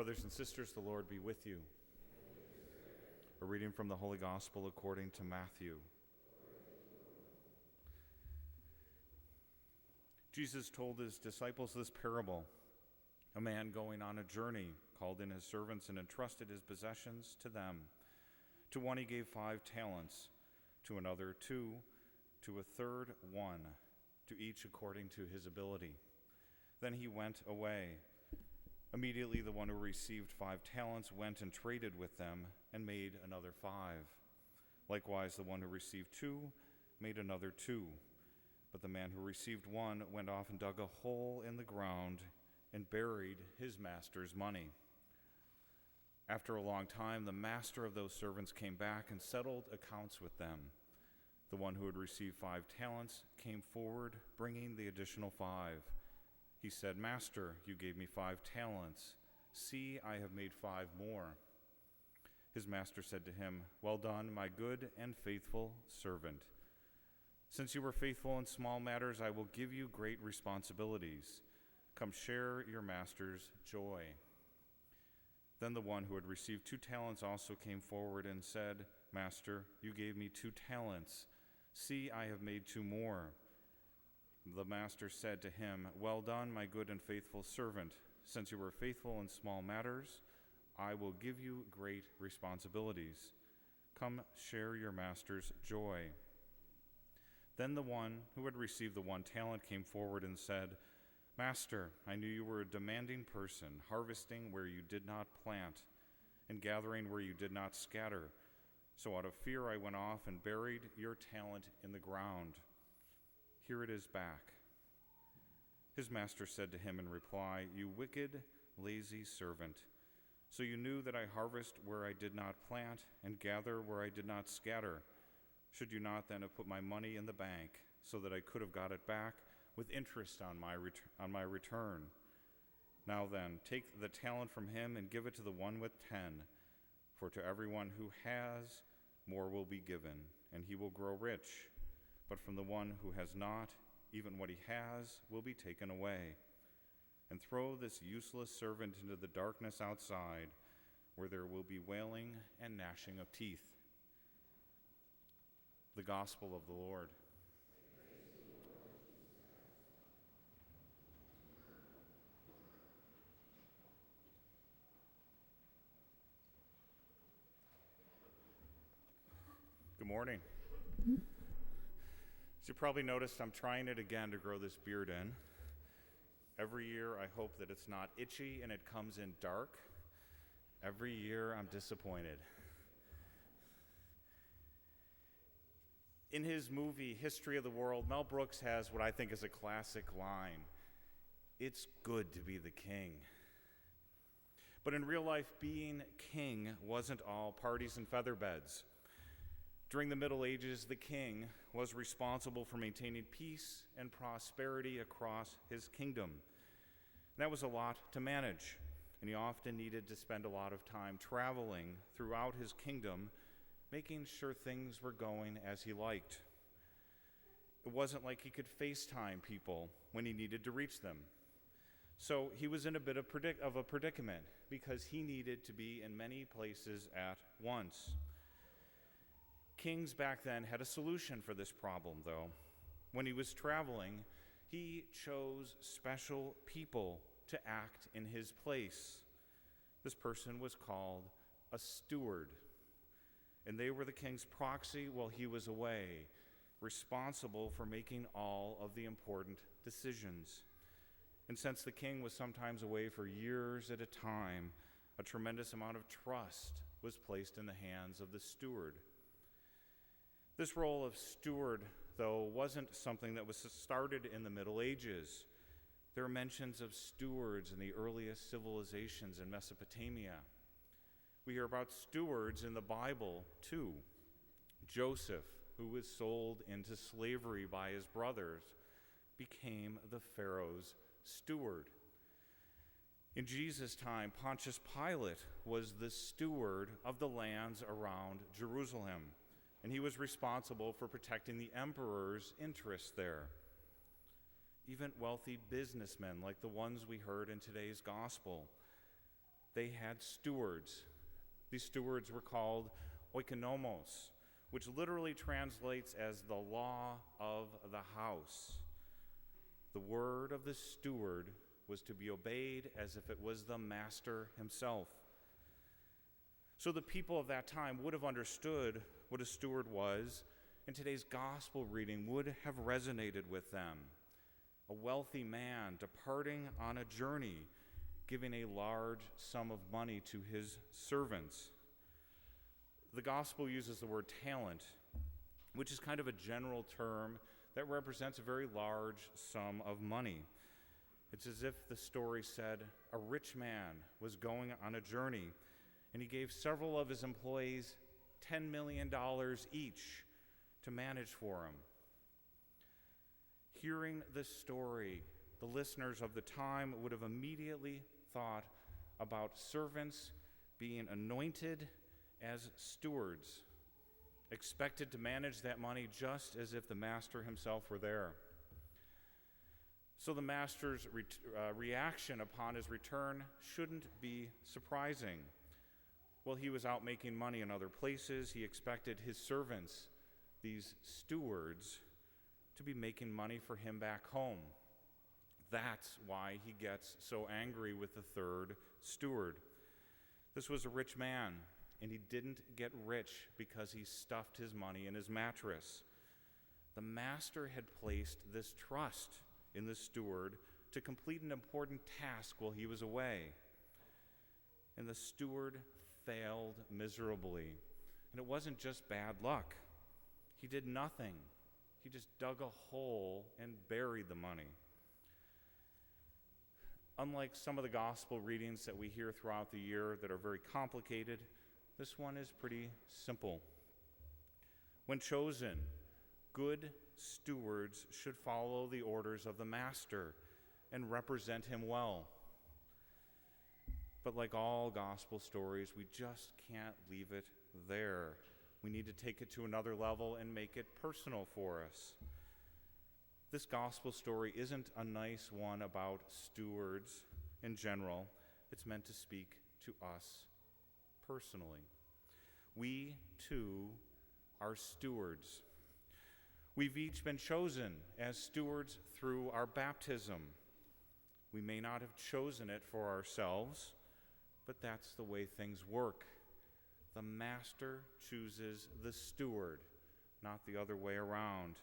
Brothers and sisters, the Lord be with you. A reading from the Holy Gospel according to Matthew. Jesus told his disciples this parable. A man going on a journey called in his servants and entrusted his possessions to them. To one he gave 5 talents, to another 2, to a third 1, to each according to his ability. Then he went away. Immediately the one who received 5 talents went and traded with them and made another 5. Likewise the one who received 2 made another 2. But the man who received 1 went off and dug a hole in the ground and buried his master's money. After a long time, the master of those servants came back and settled accounts with them. The one who had received 5 talents came forward, bringing the additional 5. He said, "Master, you gave me 5 talents. See, I have made 5 more." His master said to him, "Well done, my good and faithful servant. Since you were faithful in small matters, I will give you great responsibilities. Come share your master's joy." Then the one who had received 2 talents also came forward and said, "Master, you gave me 2 talents. See, I have made 2 more." The master said to him, "Well done, my good and faithful servant. Since you were faithful in small matters, I will give you great responsibilities. Come share your master's joy." Then the one who had received the 1 talent came forward and said, "Master, I knew you were a demanding person, harvesting where you did not plant and gathering where you did not scatter. So out of fear I went off and buried your talent in the ground. Here it is back." His master said to him in reply, "You wicked, lazy servant. So you knew that I harvest where I did not plant and gather where I did not scatter. Should you not then have put my money in the bank so that I could have got it back with interest on my return? Now then, take the talent from him and give it to the one with 10. For to everyone who has, more will be given, and he will grow rich. But from the one who has not, even what he has will be taken away. And throw this useless servant into the darkness outside, where there will be wailing and gnashing of teeth." The Gospel of the Lord. Good morning. As you probably noticed, I'm trying it again to grow this beard in. Every year I hope that it's not itchy and it comes in dark. Every year I'm disappointed. In his movie, History of the World, Mel Brooks has what I think is a classic line: "It's good to be the king." But in real life, being king wasn't all parties and feather beds. During the Middle Ages, the king was responsible for maintaining peace and prosperity across his kingdom. That was a lot to manage, and he often needed to spend a lot of time traveling throughout his kingdom, making sure things were going as he liked. It wasn't like he could FaceTime people when he needed to reach them. So he was in a bit of a predicament because he needed to be in many places at once. Kings back then had a solution for this problem, though. When he was traveling, he chose special people to act in his place. This person was called a steward, and they were the king's proxy while he was away, responsible for making all of the important decisions. And since the king was sometimes away for years at a time, a tremendous amount of trust was placed in the hands of the steward. This role of steward, though, wasn't something that was started in the Middle Ages. There are mentions of stewards in the earliest civilizations in Mesopotamia. We hear about stewards in the Bible, too. Joseph, who was sold into slavery by his brothers, became the Pharaoh's steward. In Jesus' time, Pontius Pilate was the steward of the lands around Jerusalem, and he was responsible for protecting the emperor's interests there. Even wealthy businessmen, like the ones we heard in today's gospel, they had stewards. These stewards were called oikonomos, which literally translates as the law of the house. The word of the steward was to be obeyed as if it was the master himself. So the people of that time would have understood what a steward was, and today's gospel reading would have resonated with them. A wealthy man departing on a journey, giving a large sum of money to his servants. The gospel uses the word talent, which is kind of a general term that represents a very large sum of money. It's as if the story said a rich man was going on a journey, and he gave several of his employees $10 million each to manage for him. Hearing this story, the listeners of the time would have immediately thought about servants being anointed as stewards, expected to manage that money just as if the master himself were there. So the master's reaction upon his return shouldn't be surprising. While he was out making money in other places, he expected his servants, these stewards, to be making money for him back home. That's why he gets so angry with the third steward. This was a rich man, and he didn't get rich because he stuffed his money in his mattress. The master had placed this trust in the steward to complete an important task while he was away. And the steward failed miserably. And it wasn't just bad luck. He did nothing. He just dug a hole and buried the money. Unlike some of the gospel readings that we hear throughout the year that are very complicated, this one is pretty simple. When chosen, good stewards should follow the orders of the master and represent him well. But like all gospel stories, we just can't leave it there. We need to take it to another level and make it personal for us. This gospel story isn't a nice one about stewards in general. It's meant to speak to us personally. We, too, are stewards. We've each been chosen as stewards through our baptism. We may not have chosen it for ourselves, but that's the way things work. The master chooses the steward, not the other way around.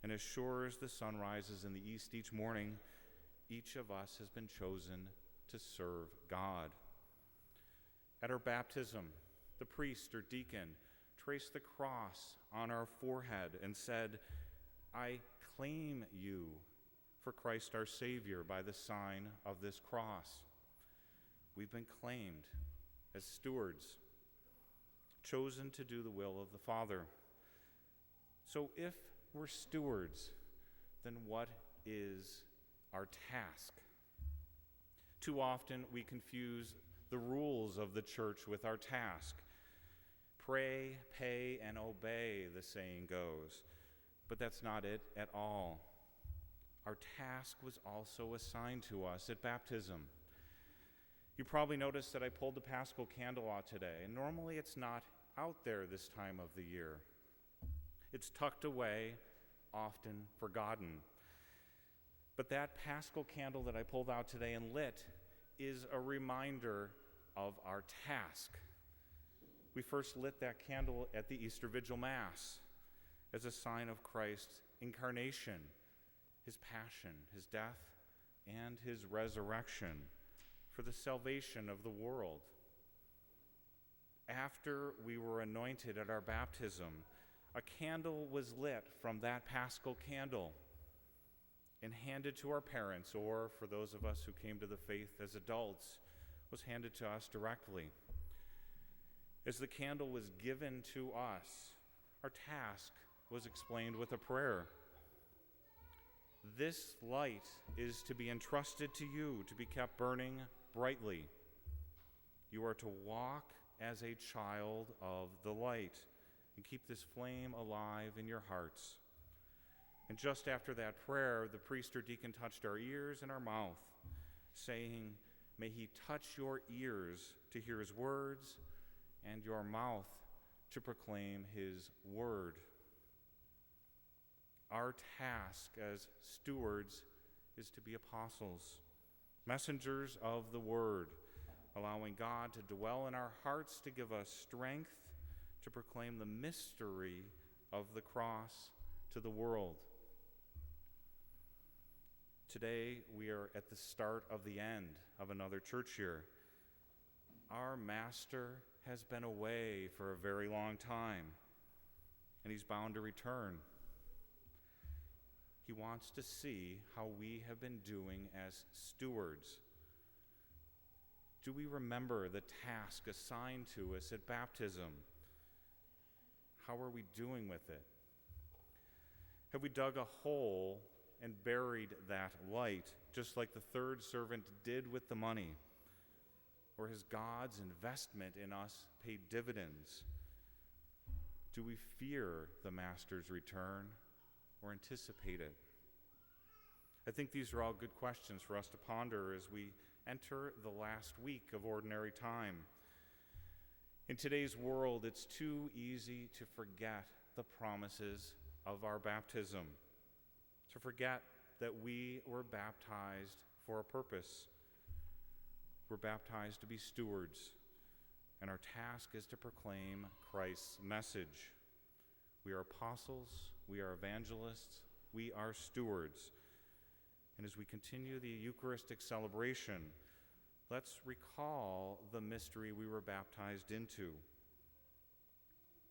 And as sure as the sun rises in the east each morning, each of us has been chosen to serve God. At our baptism, the priest or deacon traced the cross on our forehead and said, "I claim you for Christ our Savior by the sign of this cross." We've been claimed as stewards, chosen to do the will of the Father. So if we're stewards, then what is our task? Too often we confuse the rules of the church with our task. Pray, pay, and obey, the saying goes. But that's not it at all. Our task was also assigned to us at baptism. You probably noticed that I pulled the Paschal candle out today, and normally it's not out there this time of the year. It's tucked away, often forgotten. But that Paschal candle that I pulled out today and lit is a reminder of our task. We first lit that candle at the Easter Vigil Mass as a sign of Christ's incarnation, his passion, his death, and his resurrection for the salvation of the world. After we were anointed at our baptism, a candle was lit from that Paschal candle and handed to our parents, or for those of us who came to the faith as adults, was handed to us directly. As the candle was given to us, our task was explained with a prayer. This light is to be entrusted to you, to be kept burning brightly. You are to walk as a child of the light and keep this flame alive in your hearts. And just after that prayer, the priest or deacon touched our ears and our mouth, saying, May he touch your ears to hear his words and your mouth to proclaim his word. Our task as stewards is to be apostles, messengers of the word, allowing God to dwell in our hearts to give us strength to proclaim the mystery of the cross to the world. Today, we are at the start of the end of another church year. Our Master has been away for a very long time, and he's bound to return. He wants to see how we have been doing as stewards. Do we remember the task assigned to us at baptism? How are we doing with it? Have we dug a hole and buried that light, just like the third servant did with the money? Or has God's investment in us paid dividends? Do we fear the Master's return or anticipate it? I think these are all good questions for us to ponder as we enter the last week of ordinary time. In today's world, it's too easy to forget the promises of our baptism, to forget that we were baptized for a purpose. We're baptized to be stewards, and our task is to proclaim Christ's message. We are apostles, we are evangelists, we are stewards. And as we continue the Eucharistic celebration, let's recall the mystery we were baptized into.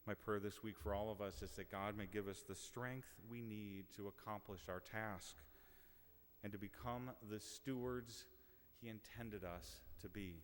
My prayer this week for all of us is that God may give us the strength we need to accomplish our task and to become the stewards he intended us to be.